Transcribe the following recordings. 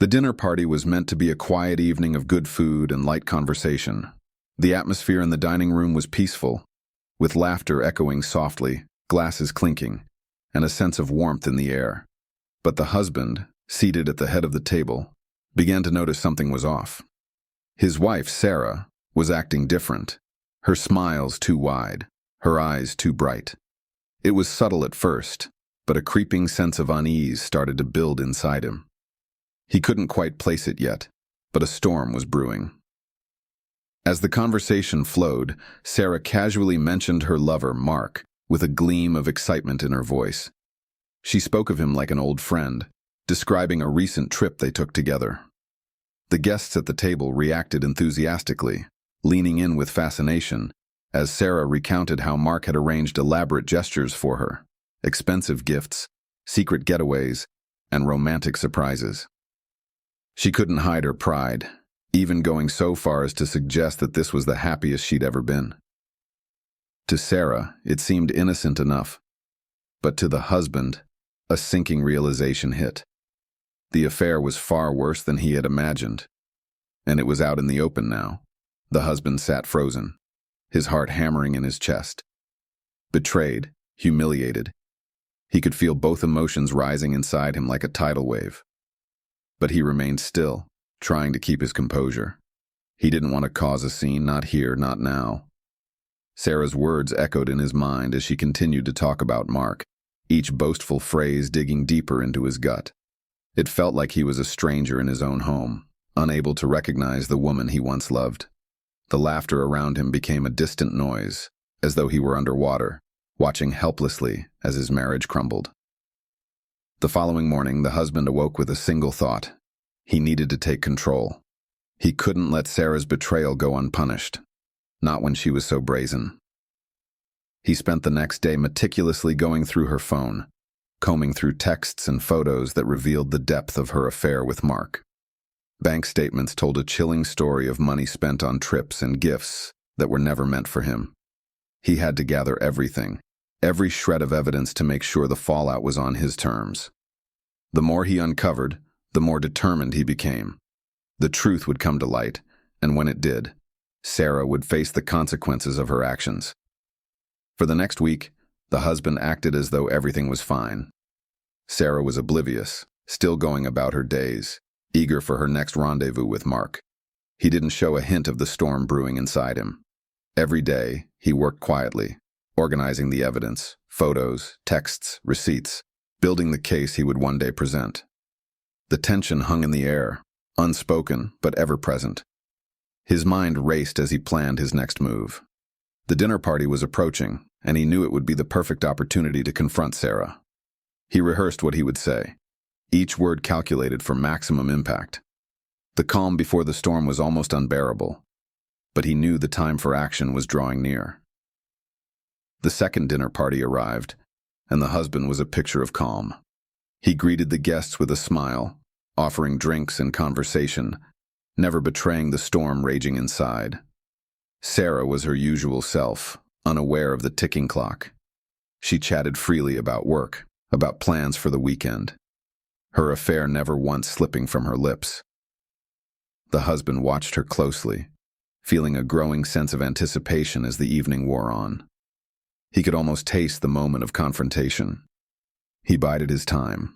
The dinner party was meant to be a quiet evening of good food and light conversation. The atmosphere in the dining room was peaceful, with laughter echoing softly, glasses clinking, and a sense of warmth in the air. But the husband, seated at the head of the table, began to notice something was off. His wife, Sarah, was acting different, her smiles too wide, her eyes too bright. It was subtle at first, but a creeping sense of unease started to build inside him. He couldn't quite place it yet, but a storm was brewing. As the conversation flowed, Sarah casually mentioned her lover, Mark, with a gleam of excitement in her voice. She spoke of him like an old friend, describing a recent trip they took together. The guests at the table reacted enthusiastically, leaning in with fascination, as Sarah recounted how Mark had arranged elaborate gestures for her, expensive gifts, secret getaways, and romantic surprises. She couldn't hide her pride, even going so far as to suggest that this was the happiest she'd ever been. To Sarah, it seemed innocent enough, but to the husband, a sinking realization hit. The affair was far worse than he had imagined, and it was out in the open now. The husband sat frozen, his heart hammering in his chest. Betrayed, humiliated. He could feel both emotions rising inside him like a tidal wave. But he remained still, trying to keep his composure. He didn't want to cause a scene, not here, not now. Sarah's words echoed in his mind as she continued to talk about Mark, each boastful phrase digging deeper into his gut. It felt like he was a stranger in his own home, unable to recognize the woman he once loved. The laughter around him became a distant noise, as though he were underwater, watching helplessly as his marriage crumbled. The following morning, the husband awoke with a single thought. He needed to take control. He couldn't let Sarah's betrayal go unpunished, not when she was so brazen. He spent the next day meticulously going through her phone, combing through texts and photos that revealed the depth of her affair with Mark. Bank statements told a chilling story of money spent on trips and gifts that were never meant for him. He had to gather everything, every shred of evidence to make sure the fallout was on his terms. The more he uncovered, the more determined he became. The truth would come to light, and when it did, Sarah would face the consequences of her actions. For the next week, the husband acted as though everything was fine. Sarah was oblivious, still going about her days, eager for her next rendezvous with Mark. He didn't show a hint of the storm brewing inside him. Every day, he worked quietly, organizing the evidence, photos, texts, receipts, building the case he would one day present. The tension hung in the air, unspoken but ever present. His mind raced as he planned his next move. The dinner party was approaching, and he knew it would be the perfect opportunity to confront Sarah. He rehearsed what he would say, each word calculated for maximum impact. The calm before the storm was almost unbearable, but he knew the time for action was drawing near. The second dinner party arrived, and the husband was a picture of calm. He greeted the guests with a smile, offering drinks and conversation, never betraying the storm raging inside. Sarah was her usual self, unaware of the ticking clock. She chatted freely about work, about plans for the weekend, her affair never once slipping from her lips. The husband watched her closely, feeling a growing sense of anticipation as the evening wore on. He could almost taste the moment of confrontation. He bided his time,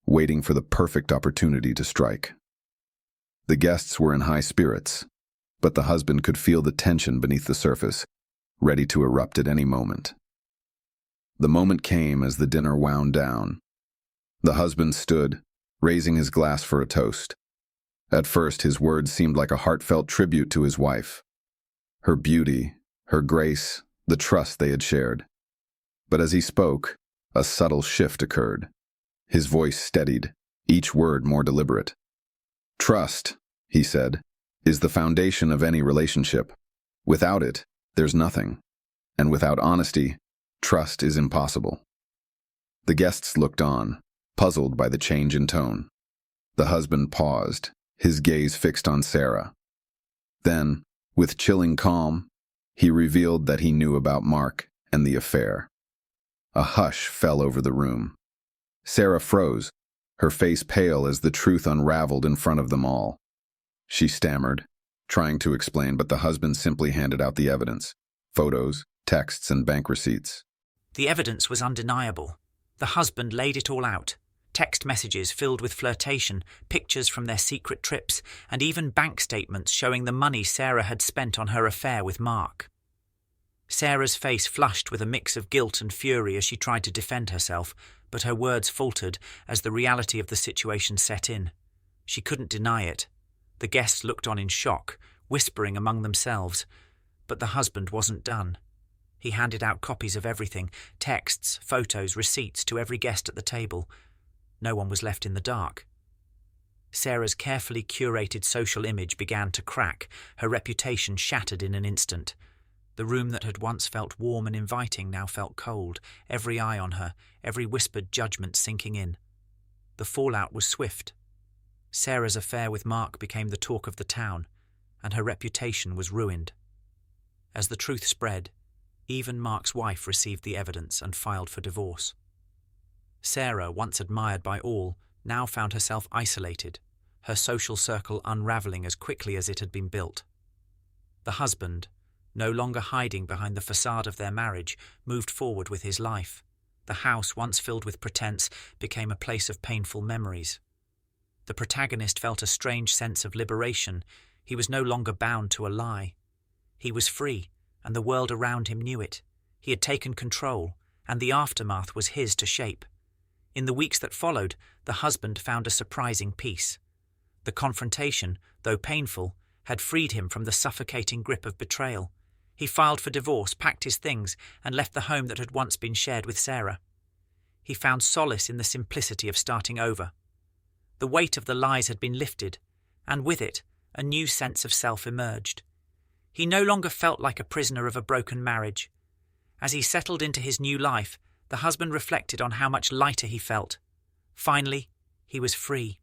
waiting for the perfect opportunity to strike. The guests were in high spirits, but the husband could feel the tension beneath the surface, ready to erupt at any moment. The moment came as the dinner wound down. The husband stood, raising his glass for a toast. At first, his words seemed like a heartfelt tribute to his wife. Her beauty, her grace, the trust they had shared. But as he spoke, a subtle shift occurred. His voice steadied, each word more deliberate. "Trust," he said, "is the foundation of any relationship. Without it, there's nothing. And without honesty, trust is impossible." The guests looked on, puzzled by the change in tone. The husband paused, his gaze fixed on Sarah. Then, with chilling calm, he revealed that he knew about Mark and the affair. A hush fell over the room. Sarah froze, her face pale as the truth unraveled in front of them all. She stammered, trying to explain, but the husband simply handed out the evidence: photos, texts, and bank receipts. The evidence was undeniable. The husband laid it all out. Text messages filled with flirtation, pictures from their secret trips, and even bank statements showing the money Sarah had spent on her affair with Mark. Sarah's face flushed with a mix of guilt and fury as she tried to defend herself, but her words faltered as the reality of the situation set in. She couldn't deny it. The guests looked on in shock, whispering among themselves. But the husband wasn't done. He handed out copies of everything: texts, photos, receipts, to every guest at the table. No one was left in the dark. Sarah's carefully curated social image began to crack, her reputation shattered in an instant. The room that had once felt warm and inviting now felt cold, every eye on her, every whispered judgment sinking in. The fallout was swift. Sarah's affair with Mark became the talk of the town, and her reputation was ruined. As the truth spread, even Mark's wife received the evidence and filed for divorce. Sarah, once admired by all, now found herself isolated, her social circle unraveling as quickly as it had been built. The husband, no longer hiding behind the facade of their marriage, moved forward with his life. The house, once filled with pretense, became a place of painful memories. The protagonist felt a strange sense of liberation. He was no longer bound to a lie. He was free, and the world around him knew it. He had taken control, and the aftermath was his to shape. In the weeks that followed, the husband found a surprising peace. The confrontation, though painful, had freed him from the suffocating grip of betrayal. He filed for divorce, packed his things, and left the home that had once been shared with Sarah. He found solace in the simplicity of starting over. The weight of the lies had been lifted, and with it, a new sense of self emerged. He no longer felt like a prisoner of a broken marriage. As he settled into his new life, the husband reflected on how much lighter he felt. Finally, he was free.